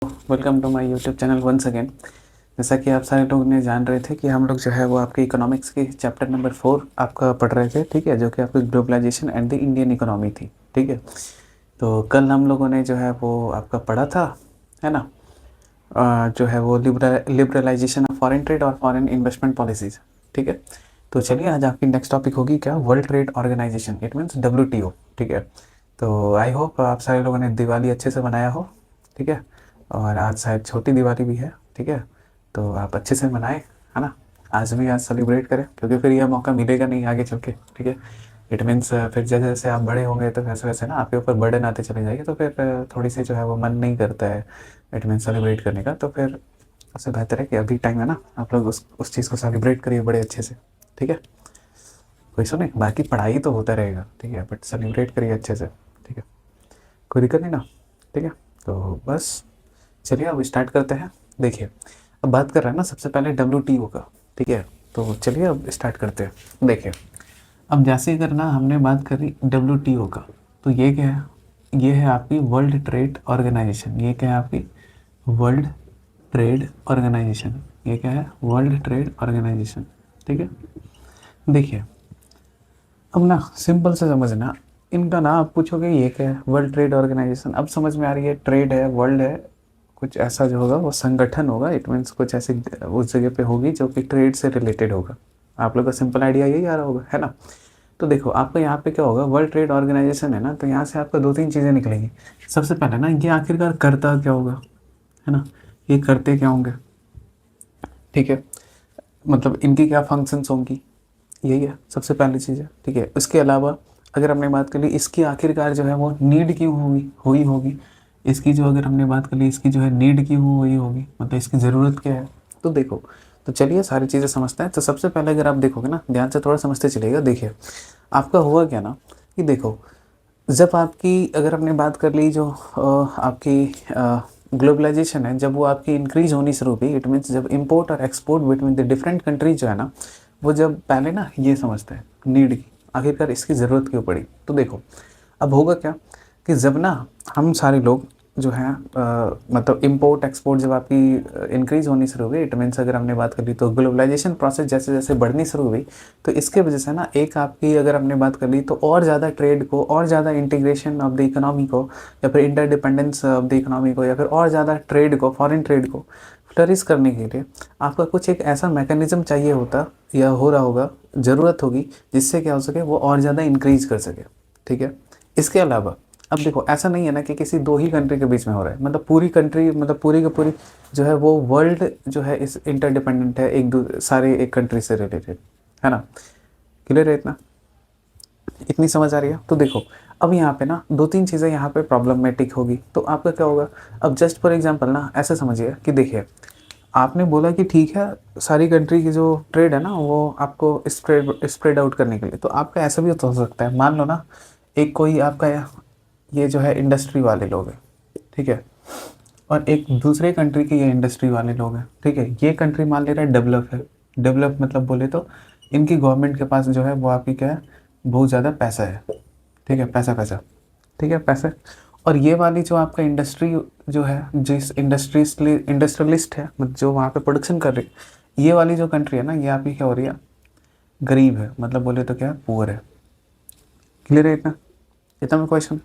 Welcome to my YouTube channel once again. जैसा कि आप सारे लोग ने जान रहे थे कि हम लोग जो है वो आपके इकोनॉमिक्स की चैप्टर नंबर 4 आपका पढ़ रहे थे, ठीक है, जो कि आपकी globalization and the Indian economy थी, ठीक है। तो कल हम लोगों ने जो है वो आपका पढ़ा था, है ना, जो है वो लिबरलाइजेशन ऑफ फॉरेन ट्रेड और फॉरेन इन्वेस्टमेंट पॉलिसीज़, ठीक है। तो चलिए आज आपकी नेक्स्ट टॉपिक होगी क्या, world trade organization, it means WTO, ठीक है। तो आई होप आप सारे लोगों ने दिवाली अच्छे से मनाया हो, ठीक है। और आज शायद छोटी दिवाली भी है, ठीक है। तो आप अच्छे से मनाएं, है ना। आज भी आज सेलिब्रेट करें क्योंकि फिर यह मौका मिलेगा नहीं आगे चल के, ठीक है। इट मीन्स फिर जैसे जैसे आप बड़े होंगे तो वैसे वैसे ना आपके ऊपर बर्डन आते चले जाएंगे, तो फिर थोड़ी सी जो है वो मन नहीं करता है इट मीन्स सेलिब्रेट करने का। तो फिर उससे बेहतर है कि अभी टाइम है ना, आप लोग उस चीज़ को सेलिब्रेट करिए बड़े अच्छे से, ठीक है। कोई सुने, बाकी पढ़ाई तो होता रहेगा, ठीक है, बट सेलिब्रेट करिए अच्छे से, ठीक है। कोई दिक्कत नहीं ना, ठीक है। तो बस चलिए अब स्टार्ट करते हैं। देखिए अब बात कर रहे हैं ना सबसे पहले WTO का, ठीक है। तो चलिए अब स्टार्ट करते हैं। देखिए अब जैसे अगर ना हमने बात करी WTO का, तो ये क्या है, ये है आपकी वर्ल्ड ट्रेड ऑर्गेनाइजेशन। ये क्या है आपकी वर्ल्ड ट्रेड ऑर्गेनाइजेशन, ये क्या है वर्ल्ड ट्रेड ऑर्गेनाइजेशन, ठीक है। देखिए अब ना सिंपल से समझना, इनका ना आप पूछोगे ये क्या है वर्ल्ड ट्रेड ऑर्गेनाइजेशन, अब समझ में आ रही है, ट्रेड है, वर्ल्ड है, कुछ ऐसा जो होगा वो संगठन होगा, इट मीन्स कुछ ऐसी उस जगह पे होगी जो कि ट्रेड से रिलेटेड होगा। आप लोग का सिंपल आइडिया यही आ रहा होगा, है ना। तो देखो आपका यहाँ पे क्या होगा, वर्ल्ड ट्रेड ऑर्गेनाइजेशन है ना, तो यहाँ से आपका दो तीन चीज़ें निकलेंगी। सबसे पहले ना ये आखिरकार करता क्या होगा, है ना, ये करते क्या होंगे, ठीक है। मतलब इनकी क्या फंक्शंस होंगी, यही है सबसे पहली चीज़ है, ठीक है। इसके अलावा अगर हमने बात कर ली इसकी आखिरकार जो है वो नीड क्यों हुई होगी, इसकी जो अगर हमने बात कर ली इसकी जो है नीड क्यों हुई होगी, मतलब इसकी ज़रूरत क्या है। तो देखो, तो चलिए सारी चीज़ें समझते हैं। तो सबसे पहले अगर आप देखोगे ना, ध्यान से थोड़ा समझते चलिएगा। देखिए आपका हुआ क्या ना कि देखो, जब आपकी अगर हमने बात कर ली जो आपकी ग्लोबलाइजेशन है, जब वो आपकी इंक्रीज होनी शुरू हुई, इट मीन्स जब इंपोर्ट और export between the different countries जो है ना, वो जब पहले ना ये समझते हैं नीड की, आखिरकार इसकी ज़रूरत क्यों पड़ी। तो देखो अब होगा क्या कि जब ना हम सारे लोग जो हैं मतलब इंपोर्ट एक्सपोर्ट जब आपकी इंक्रीज होनी शुरू हुई, इट मीन्स अगर हमने बात कर ली तो ग्लोबलाइजेशन प्रोसेस जैसे जैसे बढ़नी शुरू हुई, तो इसके वजह से ना एक आपकी अगर हमने बात कर ली तो और ज़्यादा ट्रेड को, और ज़्यादा इंटीग्रेशन ऑफ द इकोनॉमी को, या फिर इंटरडिपेंडेंस ऑफ द इकोनॉमी को, या फिर और ज़्यादा ट्रेड को, फॉरेन ट्रेड को फ्लरिश करने के लिए आपका कुछ एक ऐसा मैकेनिज्म चाहिए होता या हो रहा होगा, ज़रूरत होगी, जिससे क्या हो सके वो और ज़्यादा इंक्रीज कर सके, ठीक है। इसके अलावा अब देखो ऐसा नहीं है ना कि किसी दो ही कंट्री के बीच में हो रहा है, मतलब पूरी कंट्री, मतलब पूरी की पूरी जो है वो वर्ल्ड जो है इस इंटरडिपेंडेंट है, सारे एक कंट्री से रिलेटेड, है ना। क्लियर है इतना, इतनी समझ आ रही है। तो देखो अब यहाँ पे ना दो तीन चीज़ें यहाँ पे प्रॉब्लमेटिक होगी, तो आपका क्या होगा। अब जस्ट फॉर एग्जांपल ना ऐसे समझिए कि देखिए आपने बोला कि ठीक है सारी कंट्री की जो ट्रेड है ना वो आपको स्प्रेड आउट करने के लिए, तो आपका ऐसा भी तो हो सकता है, मान लो ना एक कोई आपका ये जो है इंडस्ट्री वाले लोग हैं, ठीक है, और एक दूसरे कंट्री के ये इंडस्ट्री वाले लोग हैं, ठीक है। ये कंट्री मान ले रहा है डेवलप है, डेवलप मतलब बोले तो इनकी गवर्नमेंट के पास जो है वो आपकी क्या है, बहुत ज़्यादा पैसा है, ठीक है, पैसा पैसा, ठीक है, पैसे। और ये वाली जो आपका इंडस्ट्री जो है, जिस इंडस्ट्रियलिस्ट है, मतलब जो वहाँ पे प्रोडक्शन कर रही है, ये वाली जो कंट्री है ना, ये आपकी क्या हो रही है, गरीब है, मतलब बोले तो क्या पुअर है। क्लियर है इतना, इतना में क्वेश्चन।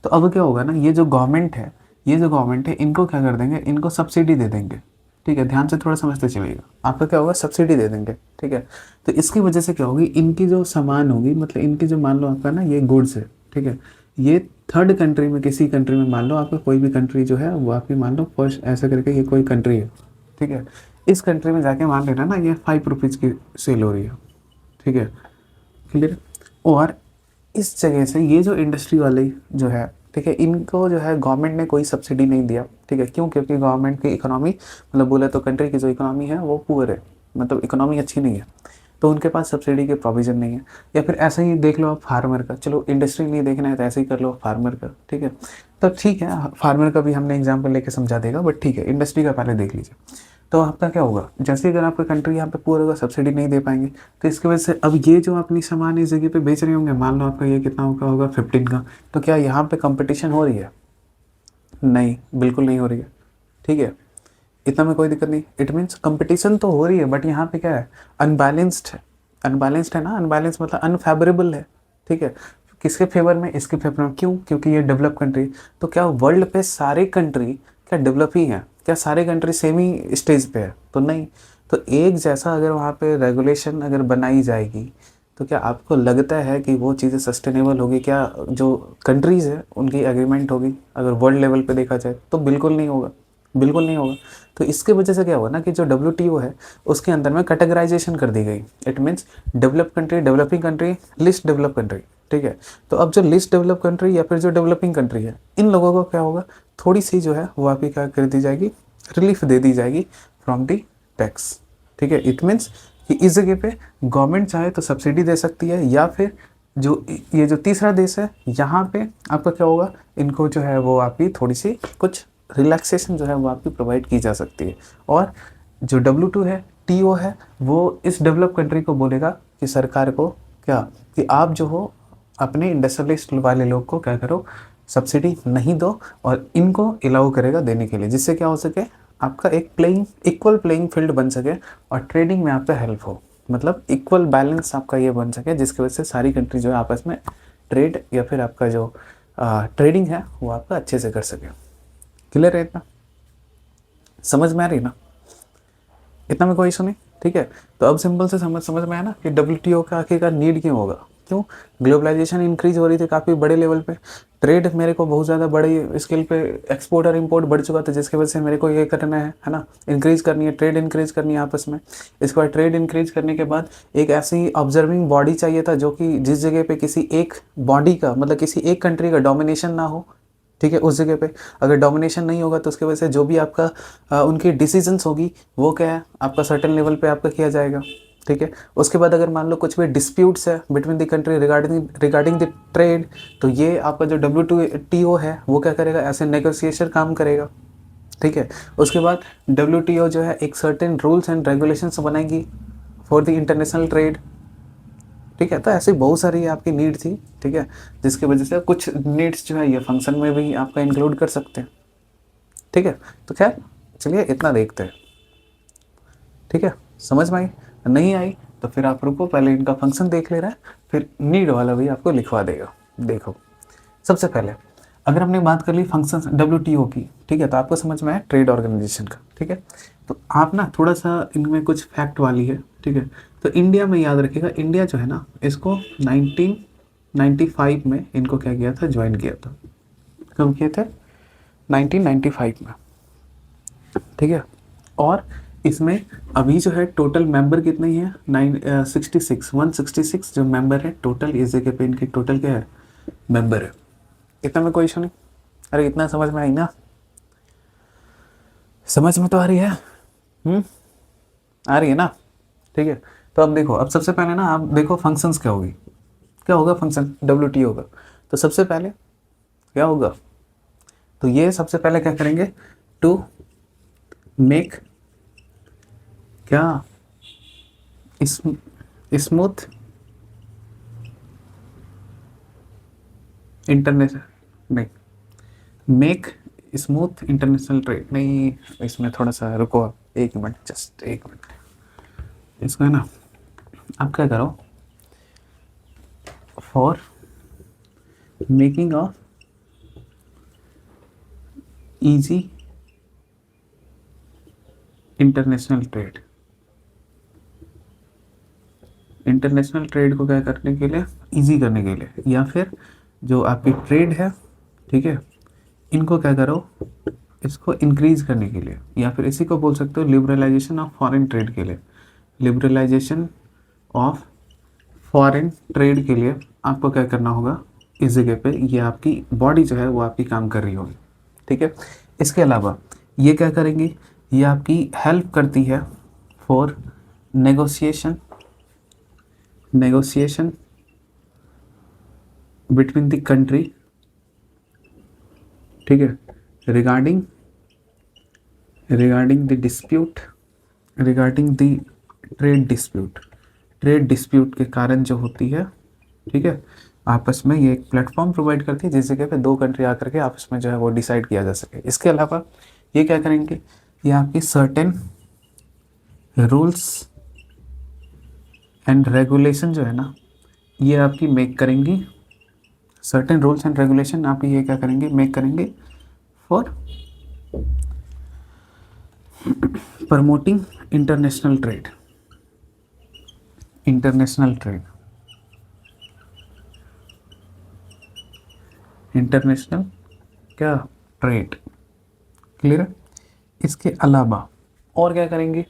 तो अब क्या होगा ना, ये जो गवर्नमेंट है, ये जो गवर्नमेंट है इनको क्या कर देंगे, इनको सब्सिडी दे देंगे, ठीक है। ध्यान से थोड़ा समझते चलिएगा, आपका क्या होगा, सब्सिडी दे देंगे, ठीक है। तो इसकी वजह से क्या होगी, इनकी जो सामान होगी, मतलब इनकी जो मान लो आपका ना ये गुड्स है, ठीक है, ये थर्ड कंट्री में, किसी कंट्री में मान लो आपका कोई भी कंट्री जो है वो आपकी मान लो फर्स्ट ऐसा करके ये कोई कंट्री है, ठीक है। इस कंट्री में जाके मान लेना ना ये 5 रुपीज़ की सेल हो रही है, ठीक है। क्लियर। और इस जगह से ये जो इंडस्ट्री वाले जो है, ठीक है, इनको जो है गवर्नमेंट ने कोई सब्सिडी नहीं दिया, ठीक है। क्यों, क्योंकि गवर्नमेंट की इकोनॉमी, मतलब बोले तो कंट्री की जो इकोनॉमी है वो पुअर है, मतलब इकोनॉमी अच्छी नहीं है, तो उनके पास सब्सिडी के प्रोविज़न नहीं है। या फिर ऐसा ही देख लो आप फार्मर का, चलो इंडस्ट्री नहीं देखना है तो ऐसे ही कर लो फार्मर का, ठीक है। तो ठीक है फार्मर का भी हमने एग्जाम्पल लेके समझा देगा, बट ठीक है इंडस्ट्री का पहले देख लीजिए। तो आपका क्या होगा, जैसे अगर आपका कंट्री यहाँ पे पूरा होगा, सब्सिडी नहीं दे पाएंगे, तो इसकी वजह से अब ये जो अपनी सामान इस जगह पे बेच रहे होंगे, मान लो आपका ये कितना होगा 15 का, तो क्या यहाँ पे कंपटीशन हो रही है, नहीं बिल्कुल नहीं हो रही है, ठीक है, इतना में कोई दिक्कत नहीं। इट मीन्स कंपटीशन तो हो रही है, बट यहाँ पे क्या है, अनबैलेंस्ड है। अनबैलेंस्ड है ना, अनबैलेंस मतलब अनफेवरेबल है, ठीक है। किसके फेवर में, इसके फेवर में, क्यों? क्योंकि ये डेवलप कंट्री। तो क्या वर्ल्ड पे सारे कंट्री क्या डेवलप ही हैं? क्या सारे कंट्री सेम ही स्टेज पे है? तो नहीं। तो एक जैसा अगर वहाँ पे रेगुलेशन अगर बनाई जाएगी, तो क्या आपको लगता है कि वो चीज़ें सस्टेनेबल होगी? क्या जो कंट्रीज़ है उनकी एग्रीमेंट होगी अगर वर्ल्ड लेवल पे देखा जाए? तो बिल्कुल नहीं होगा, बिल्कुल नहीं होगा। तो इसके वजह से क्या हुआ ना कि जो WTO है उसके अंदर में कैटेगराइजेशन कर दी गई। It means develop country, developing country, list develop country, ठीक है। तो अब जो लिस्ट डेवलप कंट्री या फिर जो डेवलपिंग कंट्री है, इन लोगों को क्या होगा, थोड़ी सी जो है वो आपकी क्या कर दी जाएगी, रिलीफ दे दी जाएगी फ्रॉम दी टैक्स, ठीक है। इट मीन्स कि इस जगह पे गवर्नमेंट चाहे तो सब्सिडी दे सकती है, या फिर जो ये जो तीसरा देश है यहाँ पे आपका क्या होगा, इनको जो है वो आपकी थोड़ी सी कुछ रिलैक्सेशन जो है वो आपकी प्रोवाइड की जा सकती है। और जो W2 है, TO है, वो इस डेवलप कंट्री को बोलेगा कि सरकार को क्या, कि आप जो हो अपने इंडस्ट्रियलिस्ट वाले लोग को क्या करो, सब्सिडी नहीं दो, और इनको अलाउ करेगा देने के लिए, जिससे क्या हो सके, आपका एक इक्वल प्लेइंग फील्ड बन सके और ट्रेडिंग में आपका हेल्प हो। मतलब इक्वल बैलेंस आपका ये बन सके, जिसकी वजह से सारी कंट्री जो है आपस में ट्रेड या फिर आपका जो ट्रेडिंग है वो आपका अच्छे से कर सके। क्लियर है? इतना समझ में आ रही ना? इतना में कोई इशू नहीं, ठीक है। तो अब सिंपल से समझ में आया ना कि WTO का आखिरकार नीड क्यों होगा? क्यों? ग्लोबलाइजेशन इंक्रीज हो रही थी काफ़ी बड़े लेवल पे, ट्रेड मेरे को बहुत ज़्यादा बड़ी स्केल पे, एक्सपोर्ट और इंपोर्ट बढ़ चुका था, जिसकी वजह से मेरे को ये करना है ना, इंक्रीज करनी है, ट्रेड इंक्रीज करनी है आपस में। इसके बाद ट्रेड इंक्रीज करने के बाद एक ऐसी ऑब्जर्विंग बॉडी चाहिए था, जो कि जिस जगह पे किसी एक बॉडी का, मतलब किसी एक कंट्री का डोमिनेशन ना हो, ठीक है। उस जगह पे अगर डोमिनेशन नहीं होगा तो उसकी वजह से जो भी आपका उनकी डिसीजंस होगी वो क्या है, आपका सर्टेन लेवल पे आपका किया जाएगा, ठीक है। उसके बाद अगर मान लो कुछ भी डिस्प्यूट्स है between the country regarding the trade, तो ये आपका जो WTO है वो क्या करेगा, ऐसे नेगोशिएशन काम करेगा, ठीक है। उसके बाद WTO जो है एक सर्टेन रूल्स एंड रेगुलेशंस बनाएगी फॉर द इंटरनेशनल ट्रेड, ठीक है। तो ऐसी बहुत सारी आपकी नीड थी, ठीक है, जिसकी वजह से कुछ नीड्स जो है ये फंक्शन में भी आपका इंक्लूड कर सकते हैं, ठीक है। तो खैर चलिए इतना देखते हैं, ठीक है। समझ में आई? नहीं आई तो फिर आप रुको, पहले इनका फंक्शन देख ले रहा है, फिर नीड वाला भी आपको लिखवा देगा। देखो, सबसे पहले अगर हमने बात कर ली फंक्शन WTO की, ठीक है, तो आपको समझ में आया ट्रेड ऑर्गेनाइजेशन का, ठीक है। तो आप ना थोड़ा सा इनमें कुछ फैक्ट वाली है, ठीक है। तो इंडिया में याद रखिएगा, इंडिया जो है ना, इसको 1995 में इनको क्या किया था, ज्वाइन किया था। कब किए थे? 1995 में, ठीक है। और इसमें अभी जो है टोटल मेंबर कितने ही हैं? 166 जो मेंबर है टोटल, इस जगह पे इनकी टोटल क्या है, मेंबर है। इतना में कोई इशू नहीं? अरे इतना समझ में आई ना? समझ में तो आ रही है? आ रही है ना? ठीक है। तो अब देखो, अब सबसे पहले ना आप देखो फंक्शंस क्या होगी, क्या होगा फंक्शन WTO का। तो सबसे पहले क्या होगा, तो ये सबसे पहले क्या करेंगे, टू मेक क्या, स्मूथ इंटरनेशनल, नहीं, मेक स्मूथ इंटरनेशनल ट्रेड, नहीं, इसमें थोड़ा सा रुको आप, एक मिनट, जस्ट एक मिनट। इसको है ना, आप क्या करो, for making of easy international trade, international trade को क्या करने के लिए, इजी करने के लिए, या फिर जो आपकी ट्रेड है, ठीक है, इनको क्या करो, इसको इंक्रीज करने के लिए, या फिर इसी को बोल सकते हो लिबरलाइजेशन ऑफ फॉरेन ट्रेड के लिए। लिबरलाइजेशन ऑफ फॉरेन ट्रेड के लिए आपको क्या करना होगा, इस जगह पे ये आपकी बॉडी जो है वो आपकी काम कर रही होगी, ठीक है। इसके अलावा ये क्या करेंगी, ये आपकी हेल्प करती है for negotiation between the country, ठीक है, regarding the dispute, regarding the trade dispute के कारण जो होती है, ठीक है, आपस में ये एक प्लेटफॉर्म प्रोवाइड करती है, जिस जगह पे दो कंट्री आकर के आपस में जो है वो डिसाइड किया जा सके। इसके अलावा ये क्या करेंगे, ये आपकी सर्टेन रूल्स एंड रेगुलेशन जो है ना, ये आपकी मेक करेंगी, सर्टेन रूल्स एंड रेगुलेशन आप ये क्या करेंगे, मेक करेंगे for promoting international trade, international trade, international क्या ट्रेड, क्लियर है। इसके अलावा और क्या करेंगे,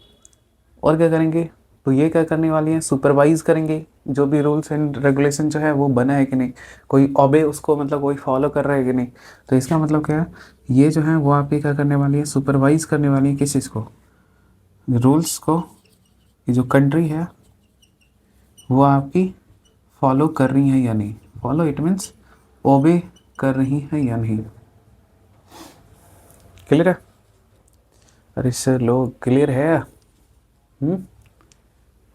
और क्या करेंगे, तो ये क्या करने वाली हैं, सुपरवाइज करेंगे जो भी रूल्स एंड रेगुलेशन जो है वो बना है कि नहीं, कोई ओबे उसको मतलब कोई फॉलो कर रहा है कि नहीं। तो इसका मतलब क्या है, ये जो है वो आपकी क्या करने वाली है, सुपरवाइज करने वाली है किस चीज़ को, रूल्स को, ये जो कंट्री है वो आपकी फॉलो कर रही है या नहीं, फॉलो इट मीन्स ओबे कर रही है या नहीं, क्लियर है। अरे सर लोग क्लियर है,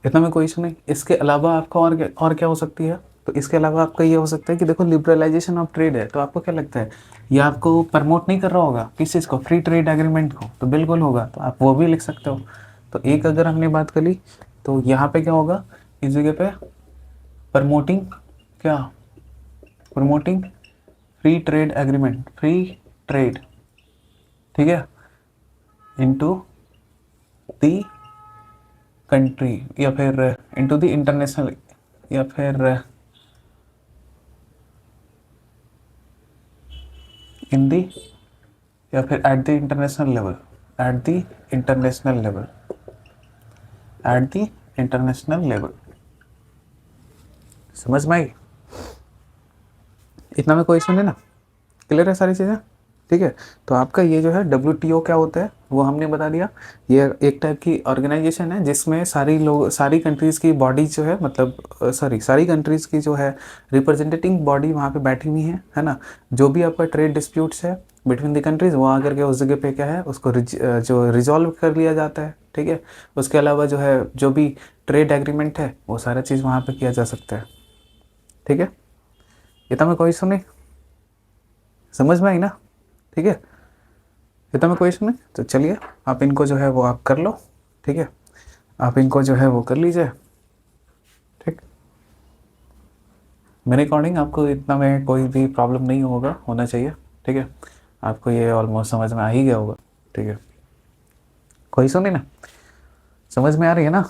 इतना में कोई इशू नहीं। इसके अलावा आपका और क्या हो सकती है, तो इसके अलावा आपका ये हो सकता है कि देखो लिबरलाइजेशन ऑफ ट्रेड है, तो आपको क्या लगता है ये आपको प्रमोट नहीं कर रहा होगा किस चीज़ को, फ्री ट्रेड एग्रीमेंट को, तो बिल्कुल होगा, तो आप वो भी लिख सकते हो। तो एक अगर हमने बात कर ली तो यहाँ पे क्या होगा, इस जगह पे प्रमोटिंग क्या, promoting free trade agreement, free trade, ठीक है, इनटू दी कंट्री या फिर इनटू द इंटरनेशनल या फिर इन दी या फिर at the international level, at the international level, at the international level, समझ में आई, इतना में कोई इशू नहीं ना, क्लियर है सारी चीज़ें, ठीक है। तो आपका ये जो है WTO क्या होता है वो हमने बता दिया, ये एक टाइप की ऑर्गेनाइजेशन है जिसमें सारी कंट्रीज़ की बॉडी जो है, मतलब सारी कंट्रीज़ की जो है रिप्रेजेंटेटिंग बॉडी वहाँ पे बैठी हुई है ना। जो भी आपका ट्रेड डिस्प्यूट्स है बिटवीन द कंट्रीज़ वो आकर के उस जगह पे क्या है उसको जो रिजॉल्व कर लिया जाता है, ठीक है। उसके अलावा जो है जो भी ट्रेड एग्रीमेंट है वो सारा चीज़ वहाँ पर किया जा सकता है, ठीक है। इतना में कोई इशू नहीं, समझ में आई ना, ठीक है। इतना में कोई इशू नहीं, तो चलिए आप इनको जो है वो आप कर लो, ठीक है, आप इनको जो है वो कर लीजिए, ठीक। मेरे अकॉर्डिंग आपको इतना में कोई भी प्रॉब्लम नहीं होना चाहिए, ठीक है। आपको ये ऑलमोस्ट समझ में आ ही गया होगा, ठीक है, कोई इशू नहीं ना, समझ में आ रही है ना,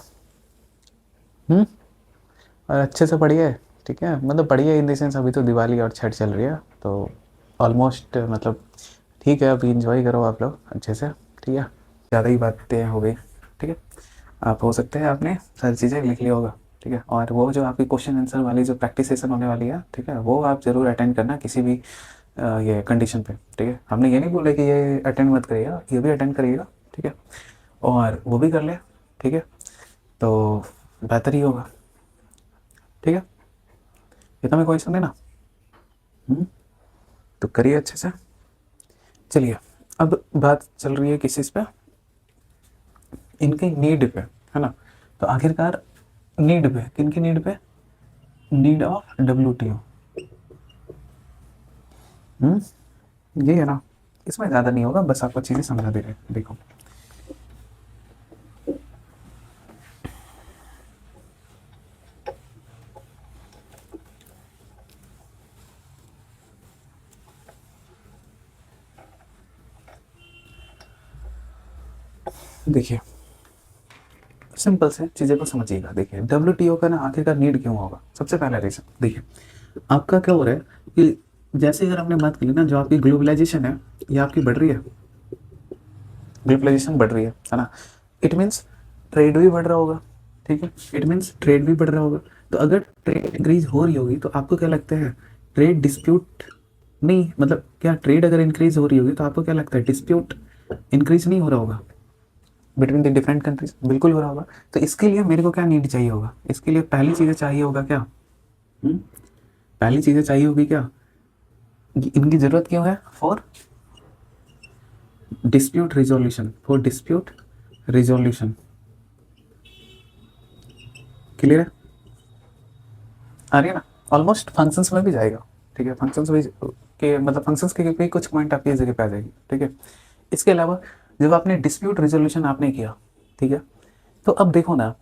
और अच्छे से पढ़िए, ठीक है, मतलब पढ़िए इन द सेंस अभी तो दिवाली और छठ चल रही है तो ऑलमोस्ट मतलब ठीक है, अभी इंजॉय करो आप लोग अच्छे से, ठीक है। ज़्यादा ही बातें हो गई, ठीक है। आप हो सकते हैं आपने सारी चीज़ें लिख लिया होगा, ठीक है। और वो जो आपकी क्वेश्चन आंसर वाली जो प्रैक्टिस सेशन होने वाली है, ठीक है, वो आप ज़रूर अटेंड करना किसी भी ये कंडीशन पे, ठीक है। हमने ये नहीं बोला कि ये अटेंड मत करिएगा, ये भी अटेंड करिएगा, ठीक है, और वो भी कर ले, ठीक है, तो बेहतर ही होगा, ठीक है। इतना में कोई सुने ना, तो करिए अच्छे से। चलिए अब बात चल रही है किस चीज़ पे, इनके नीड पे, है ना। तो आखिरकार नीड पे, किनकी नीड पे, नीड ऑफ WTO, ये है ना, इसमें ज़्यादा नहीं होगा, बस आपको चीज़ें समझा दे रहे हैं, देखो देखिए सिंपल से चीज़ें को समझिएगा। देखिए WTO का ना आखिरकार नीड क्यों होगा, सबसे पहला रीज़न देखिए आपका क्या हो रहा है कि जैसे अगर हमने बात की ना, जो आपकी ग्लोबलाइजेशन है ये आपकी बढ़ रही है, ग्लोबलाइजेशन बढ़ रही है ना, इट मीन्स ट्रेड भी बढ़ रहा होगा, ठीक है, इट मीन्स ट्रेड भी बढ़ रहा होगा। तो अगर ट्रेड इंक्रीज हो रही होगी तो आपको क्या लगता है, ट्रेड डिस्प्यूट नहीं, मतलब क्या ट्रेड अगर इंक्रीज हो रही होगी तो आपको क्या लगता है डिस्प्यूट इंक्रीज नहीं हो रहा होगा बिटवीन द डिफरेंट कंट्रीज, बिल्कुल हो रहा होगा। तो इसके लिए मेरे को क्या नीड चाहिए होगा, इसके लिए पहली चीज़ें चाहिए होगा क्या, पहली चीज़ें चाहिए होगी क्या, इनकी ज़रूरत क्यों है, for dispute resolution, for dispute resolution, clear है, आ रही है ना। ऑलमोस्ट फंक्शंस में भी जाएगा, ठीक है, फंक्शंस भी के मतलब फंक्शंस के भी कुछ पॉइंट आपकी जगह पे आ जाएगी, ठीक है। इसके अलावा जब आपने डिस्प्यूट रेजोल्यूशन आपने किया, ठीक है, तो अब देखो ना,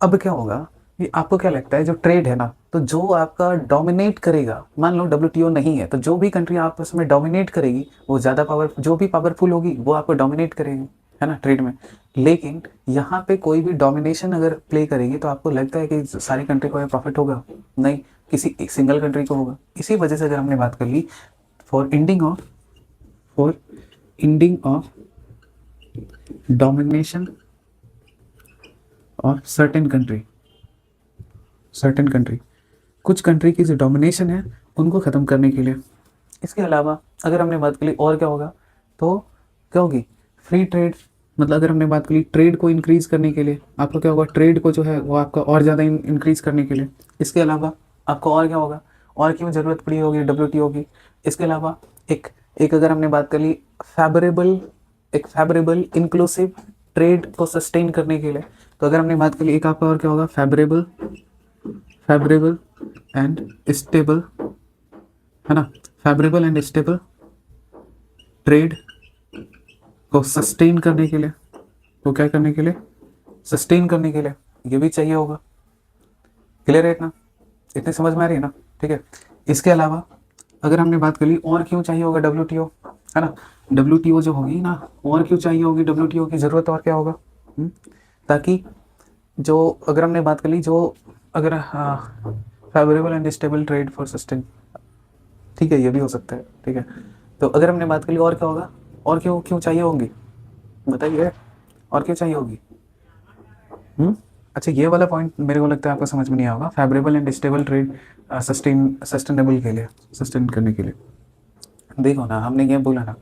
अब क्या होगा कि आपको क्या लगता है जो ट्रेड है ना, तो जो आपका डोमिनेट करेगा, मान लो डब्ल्यूटीओ नहीं है तो जो भी कंट्री आपस में डोमिनेट करेगी वो ज़्यादा जो भी पावरफुल होगी वो आपको डोमिनेट करेगी, है ना, ट्रेड में। लेकिन यहाँ पे कोई भी डोमिनेशन अगर प्ले करेगी तो आपको लगता है कि सारी कंट्री को प्रॉफिट होगा? नहीं, किसी एक सिंगल कंट्री को होगा। इसी वजह से अगर हमने बात कर ली फॉर इंडिंग ऑफ डोमिनेशन और सर्टेन कंट्री, कुछ कंट्री की जो डोमिनेशन है उनको ख़त्म करने के लिए। इसके अलावा अगर हमने बात करी और क्या होगा, तो क्या होगी, फ्री ट्रेड। मतलब अगर हमने बात करी ट्रेड को इंक्रीज़ करने के लिए, आपको क्या होगा, ट्रेड को जो है वो आपका और ज़्यादा इंक्रीज़ करने के लिए। इसके अलावा आपको और क्या होगा, और क्यों ज़रूरत पड़ी होगी डब्ल्यूटीओ की। इसके अलावा एक एक अगर हमने बात कर ली फेवरेबल इंक्लूसिव ट्रेड को सस्टेन करने के लिए, तो अगर हमने बात करी एक आपका और क्या होगा, फेवरेबल एंड स्टेबल, है ना, फेवरेबल एंड स्टेबल ट्रेड को सस्टेन करने के लिए, तो क्या करने के लिए, सस्टेन करने के लिए ये भी चाहिए होगा। क्लियर है इतना, इतनी समझ में आ रही है ना, ठीक है। इसके अलावा अगर हमने बात कर ली और क्यों चाहिए होगा डब्ल्यूटीओ, है ना, डब्ल्यूटीओ जो होगी ना, और क्यों चाहिए होगी डब्ल्यूटीओ की ज़रूरत, और क्या होगा, ताकि जो अगर हमने बात कर ली जो अगर favourable and stable trade for sustain, ठीक है, ये भी हो सकता है, ठीक है। तो अगर हमने बात कर ली और क्या होगा, और क्यों चाहिए होंगी, बताइए, और क्यों चाहिए होगी। अच्छा, ये वाला पॉइंट मेरे को लगता है आपको समझ में नहीं आएगा, favourable and stable trade sustainable के लिए, सस्टेन करने के लिए। देखो ना, हमने ये बोला ना,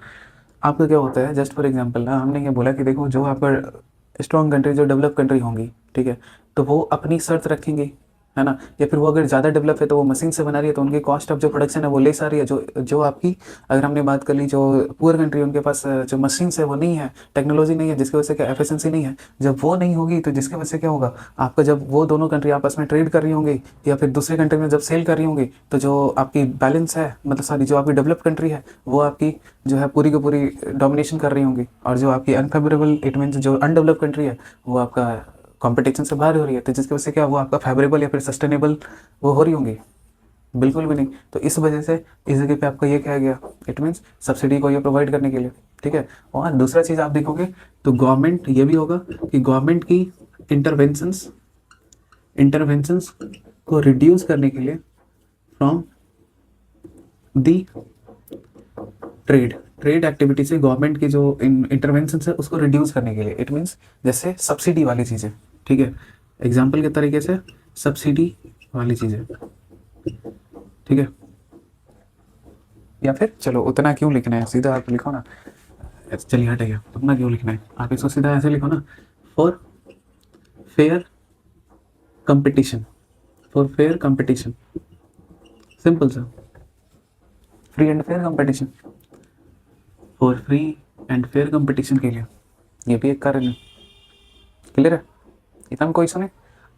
आपका क्या होता है, जस्ट फॉर एग्जांपल ना, हमने ये बोला कि देखो जो आपका स्ट्रॉन्ग कंट्री, जो डेवलप कंट्री होंगी, ठीक है, तो वो अपनी शर्त रखेंगी, है ना, या फिर वो अगर ज़्यादा डेवलप है तो वो मशीन से बना रही है तो उनकी कॉस्ट ऑफ जो प्रोडक्शन है वो लेस आ रही है। जो आपकी अगर हमने बात कर ली जो पुअर कंट्री, उनके पास जो मशीन है वो नहीं है, टेक्नोलॉजी नहीं है, जिसकी वजह से क्या एफिशिएंसी नहीं है। जब वो नहीं होगी तो जिसकी वजह से क्या होगा, आपका जब वो दोनों कंट्री आपस में ट्रेड कर रही होंगी या फिर दूसरे कंट्री में जब सेल कर रही होंगी, तो जो आपकी बैलेंस है, मतलब सारी जो आपकी डेवलप कंट्री है वो आपकी जो है पूरी की पूरी डोमिनेशन कर रही होंगी, और जो आपकी अनफेवरेबल, इट मीन्स जो अनडेवलप कंट्री है वो आपका कंपटीशन से बाहर हो रही है, तो जिसकी वजह से क्या वो आपका फेवरेबल या फिर सस्टेनेबल वो हो रही होंगी, बिल्कुल भी नहीं। तो इस वजह से इस जगह पे आपका ये क्या गया, इट मीन्स सब्सिडी को ये प्रोवाइड करने के लिए, ठीक है। और दूसरा चीज़ आप देखोगे तो गवर्नमेंट ये भी होगा कि गवर्नमेंट की इंटरवेंशंस को रिड्यूस करने के लिए फ्रॉम दी ट्रेड एक्टिविटी से गवर्नमेंट की जो इंटरवेंशन है उसको रिड्यूस करने के लिए, इट मीन्स जैसे सब्सिडी वाली चीज़ें, ठीक है, एग्जाम्पल के तरीके से सब्सिडी वाली चीज़ें, ठीक है। या फिर चलो उतना क्यों लिखना है, सीधा आप लिखो ना, चलिए हटेगा, उतना क्यों लिखना है, आप इसको सीधा ऐसे लिखो ना, फॉर फेयर कंपटीशन, सिंपल सा, free and fair competition, for free and fair competition के लिए, ये भी एक कारण है। क्लियर है, इतना में कोई सुने,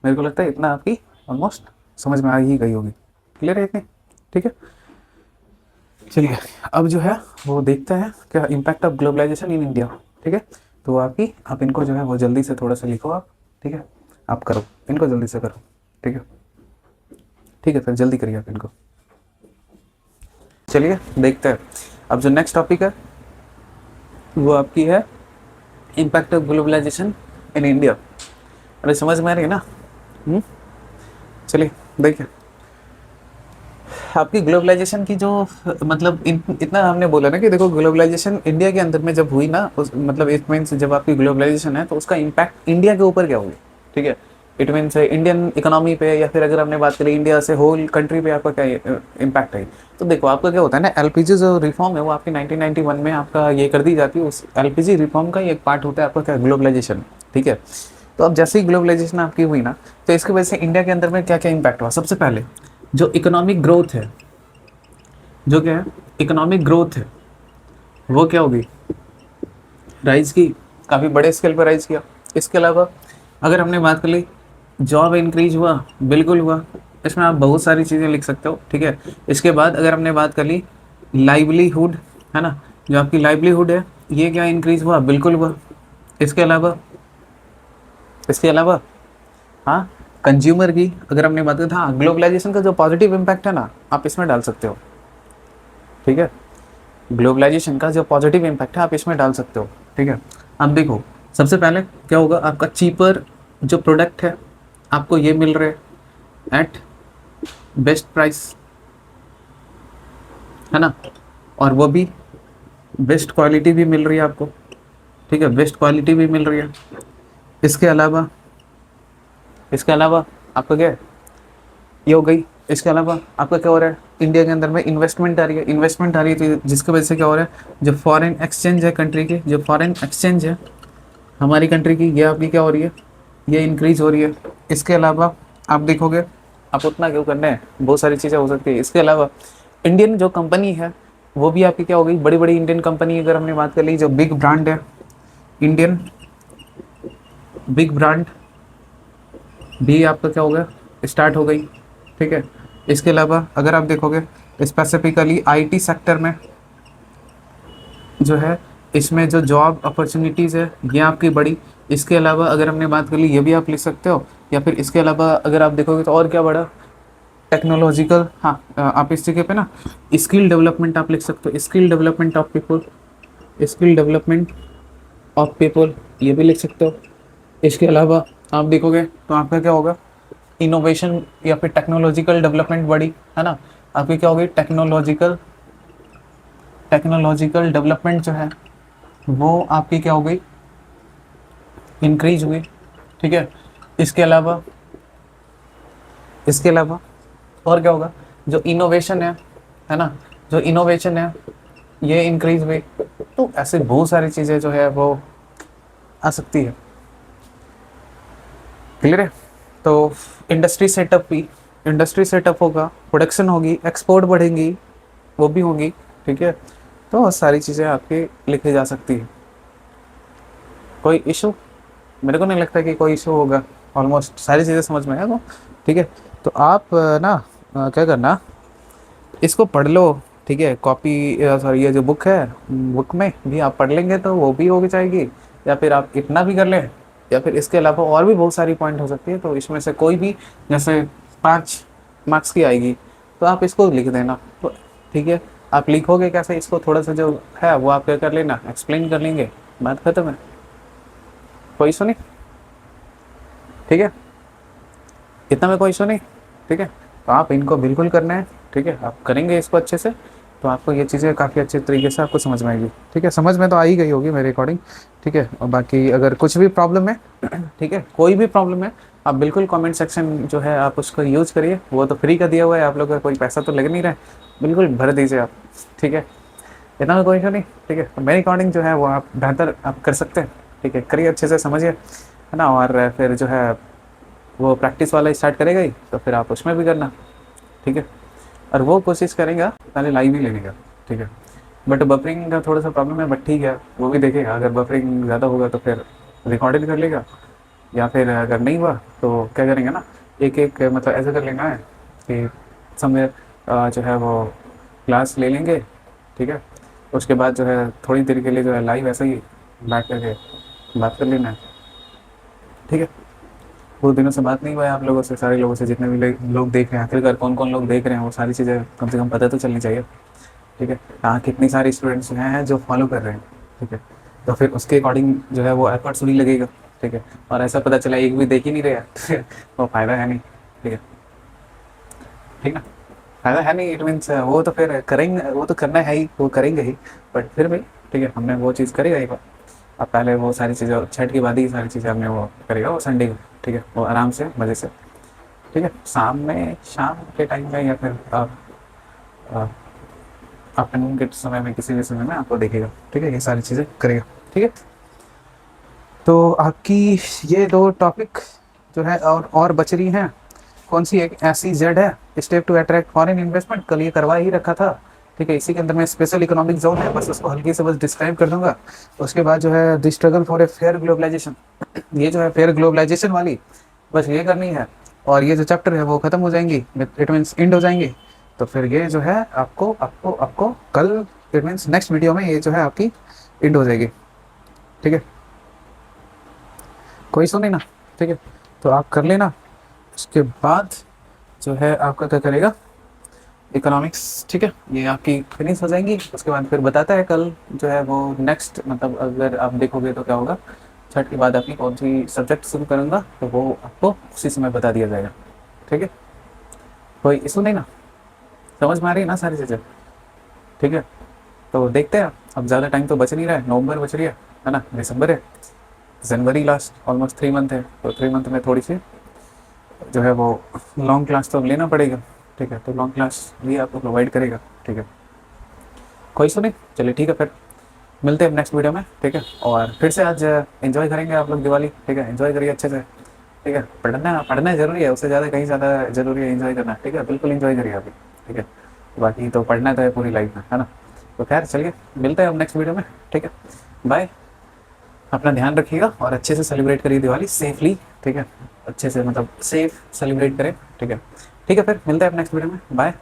मेरे को लगता है इतना आपकी ऑलमोस्ट समझ में आ ही गई होगी। क्लियर है इतनी, ठीक है। चलिए अब जो है वो देखते हैं क्या impact of globalization in India, ठीक है। तो आप इनको जो है वो जल्दी से थोड़ा सा लिखो आप, ठीक है, आप करो इनको जल्दी से करो, ठीक है, ठीक है, फिर जल्दी करिए आप इनको। चलिए देखते हैं अब जो नेक्स्ट टॉपिक है वो आपकी है impact of globalization in India. अरे समझ में आ रही है ना, चलिए देखिए आपकी ग्लोबलाइजेशन की जो मतलब इतना हमने बोला ना कि देखो ग्लोबलाइजेशन इंडिया के अंदर में जब हुई ना, मतलब इट मीन्स जब आपकी ग्लोबलाइजेशन है तो उसका इम्पैक्ट इंडिया के ऊपर क्या हुई, ठीक है, इट मीन्स इंडियन इकोनॉमी पे, या फिर अगर हमने बात करें इंडिया से होल कंट्री पे आपका क्या इम्पैक्ट है। तो देखो आपका क्या होता है ना, एलपीजी जो रिफॉर्म है वो आपकी 1991 में आपका ये कर दी जाती है, उस एलपीजी रिफॉर्म का एक पार्ट होता है आपका क्या, ग्लोबलाइजेशन, ठीक है। तो अब जैसे ही ग्लोबलाइजेशन आपकी हुई ना, तो इसकी वजह से इंडिया के अंदर में क्या क्या इम्पैक्ट हुआ, सबसे पहले जो इकोनॉमिक ग्रोथ है, जो क्या है इकोनॉमिक ग्रोथ है वो क्या होगी, राइज की, काफ़ी बड़े स्केल पर राइज किया। इसके अलावा अगर हमने बात कर ली जॉब इंक्रीज हुआ, बिल्कुल हुआ, इसमें आप बहुत सारी चीज़ें लिख सकते हो, ठीक है। इसके बाद अगर हमने बात कर ली लाइवलीहुड, है ना, जो आपकी लाइवलीहुड है ये क्या इंक्रीज हुआ, बिल्कुल हुआ। इसके अलावा, इसके अलावा हाँ, कंज्यूमर की अगर हमने बात की, हाँ ग्लोबलाइजेशन का जो पॉजिटिव इम्पैक्ट है ना, आप इसमें डाल सकते हो, ठीक है। ग्लोबलाइजेशन का जो पॉजिटिव इम्पैक्ट है आप इसमें डाल सकते हो, ठीक है। अब देखो, सबसे पहले क्या होगा, आपका चीपर जो प्रोडक्ट है आपको ये मिल रहे एट बेस्ट प्राइस, है ना, और वो भी बेस्ट क्वालिटी भी मिल रही है आपको, ठीक है, बेस्ट क्वालिटी भी मिल रही है। इसके अलावा, इसके अलावा आपका क्या है, ये हो गई। इसके अलावा आपका क्या हो रहा है, इंडिया के अंदर में इन्वेस्टमेंट आ रही है, इन्वेस्टमेंट आ रही है, तो जिसकी वजह से क्या हो रहा है, जो फॉरेन एक्सचेंज है कंट्री की, जो फॉरेन एक्सचेंज है हमारी कंट्री की, ये आपकी क्या हो रही है, ये इंक्रीज हो रही है। इसके अलावा आप देखोगे, आप उतना क्यों करना है, बहुत सारी चीज़ें हो सकती है। इसके अलावा इंडियन जो कंपनी है वो भी आपकी क्या हो गई, बड़ी बड़ी इंडियन कंपनी अगर हमने बात कर ली, जो बिग ब्रांड है, इंडियन बिग ब्रांड भी आपका क्या हो गया, स्टार्ट हो गई, ठीक है। इसके अलावा अगर आप देखोगे स्पेसिफिकली आईटी सेक्टर में जो है, इसमें जो जॉब अपॉर्चुनिटीज़ है ये आपकी बड़ी। इसके अलावा अगर हमने बात कर ली, ये भी आप लिख सकते हो, या फिर इसके अलावा अगर आप देखोगे तो और क्या बड़ा, टेक्नोलॉजिकल, हाँ आप इस जगह पे ना स्किल डेवलपमेंट आप लिख सकते हो, skill development of people, skill development of people ये भी लिख सकते हो। इसके अलावा आप देखोगे तो आपका क्या होगा, इनोवेशन या फिर टेक्नोलॉजिकल डेवलपमेंट बड़ी, है ना, आपकी क्या होगी, टेक्नोलॉजिकल, टेक्नोलॉजिकल डेवलपमेंट जो है वो आपकी क्या हो गई, इंक्रीज हुई, ठीक है। इसके अलावा, इसके अलावा और क्या होगा, जो इनोवेशन है ना, जो इनोवेशन है ये इंक्रीज हुई। तो ऐसे बहुत सारी चीज़ें जो है वो आ सकती है, क्लियर है। तो इंडस्ट्री सेटअप भी, इंडस्ट्री सेटअप होगा, प्रोडक्शन होगी, एक्सपोर्ट बढ़ेंगी, वो भी होंगी, ठीक है। तो सारी चीज़ें आपकी लिखी जा सकती है। कोई इशू, मेरे को नहीं लगता कि कोई इशू होगा, ऑलमोस्ट सारी चीज़ें समझ में आया तो, ठीक है। तो आप ना क्या करना, इसको पढ़ लो, ठीक है, कॉपी, सॉरी ये जो बुक है, बुक में भी आप पढ़ लेंगे तो वो भी हो जाएगी, या फिर आप इतना भी कर लें, या फिर इसके अलावा और भी बहुत सारी पॉइंट हो सकती है, तो इसमें से कोई भी, जैसे 5 मार्क्स की आएगी तो आप इसको लिख देना, तो ठीक है। आप लिखोगे कैसे इसको, थोड़ा सा जो है वो आप क्या कर लेना, एक्सप्लेन कर लेंगे, बात खत्म है, कोई इशू नहीं, ठीक है, इतना में कोई इशू नहीं, ठीक है। तो आप इनको बिल्कुल करना है, ठीक है, आप करेंगे इसको अच्छे से तो आपको ये चीज़ें काफ़ी अच्छे तरीके से आपको समझ में आएगी, ठीक है, समझ में तो आ ही गई होगी मेरे अकॉर्डिंग, ठीक है। और बाकी अगर कुछ भी प्रॉब्लम है, ठीक है, कोई भी प्रॉब्लम है, आप बिल्कुल कमेंट सेक्शन जो है आप उसको यूज़ करिए, वो तो फ्री का दिया हुआ है, आप लोग का कोई पैसा तो लग नहीं रहा है, बिल्कुल भर दीजिए आप, ठीक है, इतना में कोई इशू नहीं, ठीक है। तो मेरी अकॉर्डिंग जो है वो आप बेहतर आप कर सकते हैं, ठीक है, करिए अच्छे से, समझिए, है ना। और फिर जो है वो प्रैक्टिस वाला स्टार्ट करेगा ही, तो फिर आप उसमें भी करना, ठीक है। और वो कोशिश करेगा पहले लाइव ही लेने, ठीक है। बट बफरिंग का थोड़ा सा प्रॉब्लम है, बट ठीक है, वो भी देखेगा, अगर बफरिंग ज़्यादा होगा तो फिर रिकॉर्डेड कर लेगा, या फिर अगर नहीं हुआ तो क्या करेंगे ना, एक एक मतलब ऐसा कर लेना है कि समय जो है वो क्लास ले लेंगे, ठीक है, उसके बाद जो है थोड़ी देर के लिए जो है लाइव ऐसे ही बैठ करके बात कर लेना है, ठीक है। बहुत दिनों से बात नहीं हुआ है आप लोगों से, सारे लोगों से, जितने भी लोग देख रहे हैं, आखिरकार कौन कौन लोग देख रहे हैं, वो सारी चीज़ें कम से कम पता तो चलनी चाहिए, ठीक है। हाँ, कितनी सारी स्टूडेंट्स हैं जो फॉलो कर रहे हैं, ठीक है, तो फिर उसके अकॉर्डिंग जो है वो एफर्ट्स भी लगेगा, ठीक है। और ऐसा पता चला एक भी देख ही नहीं रहे हैं वो फ़ायदा है नहीं, ठीक है, ठीक ना, फ़ायदा है नहीं, इट मीन्स वो तो फिर करेंगे, वो तो करना है ही, वो करेंगे ही, बट फिर भी ठीक है, हमने वो चीज़ करेगा एक बार। अब पहले वो सारी चीज़ें छठ के बाद ही सारी चीज़ें हमने वो करेगा, वो संडे को, ठीक है, वो आराम से मज़े से, ठीक है, शाम में, शाम के टाइम में, या फिर आफ्टरनून के समय में, किसी भी समय में आपको देखेगा, ठीक है, ये सारी चीज़ें करेगा, ठीक है। तो आपकी ये 2 टॉपिक जो है और बच रही हैं, कौन सी, एक SEZ है, step to attract foreign investment, कल ये करवा ही रखा था, ठीक है। इसी के अंदर में स्पेशल इकोनॉमिक जोन है, बस उसको हल्की से बस डिस्क्राइब कर दूंगा। उसके बाद जो है the struggle for a fair globalization, ये जो है फेयर ग्लोबलाइजेशन वाली बस ये करनी है, और ये जो चैप्टर है वो खत्म हो जाएंगी, इट मीन्स एंड हो जाएंगे। तो फिर ये जो है आपको आपको आपको कल, इट मीन्स नेक्स्ट वीडियो में ये जो है आपकी एंड हो जाएगी, ठीक है, कोई इशू नहीं ना, ठीक है। तो आप कर लेना, उसके बाद जो है आपका क्या करेगा इकोनॉमिक्स, ठीक है, ये आपकी फिनिश हो जाएंगी। उसके बाद फिर बताता है कल जो है वो नेक्स्ट, मतलब अगर आप देखोगे तो क्या होगा, छठ के बाद आपकी कौन सी सब्जेक्ट शुरू करूँगा तो वो आपको उसी समय बता दिया जाएगा, ठीक है, कोई इशू नहीं ना, समझ में आ रही है ना सारी चीज़ें, ठीक है। तो देखते हैं, अब ज़्यादा टाइम तो बच नहीं रहा है, नवंबर बच रही है ना, दिसंबर है, जनवरी लास्ट, ऑलमोस्ट 3 मंथ है, तो 3 मंथ में थोड़ी सी जो है वो लॉन्ग क्लास तो लेना पड़ेगा, ठीक है, तो लॉन्ग क्लास भी आपको प्रोवाइड करेगा, ठीक है, कोई इशू नहीं। चलिए ठीक है, फिर मिलते हैं नेक्स्ट वीडियो में, ठीक है। और फिर से आज एंजॉय करेंगे आप लोग दिवाली, ठीक है, एंजॉय करिए अच्छे से, ठीक है। पढ़ना ज़रूरी है, उससे ज़्यादा कहीं ज़्यादा ज़रूरी है एंजॉय करना, ठीक है, बिल्कुल एंजॉय करिए अभी, ठीक है। बाकी तो पढ़ना तो है पूरी लाइफ में, है ना। तो खैर चलिए मिलते हैं अब नेक्स्ट वीडियो में, ठीक है, बाय। अपना ध्यान रखिएगा और अच्छे से सेलिब्रेट करिए दिवाली सेफली, ठीक है, अच्छे से मतलब सेफ सेलिब्रेट करें, ठीक है। ठीक है, फिर मिलते हैं अब नेक्स्ट वीडियो में, बाय।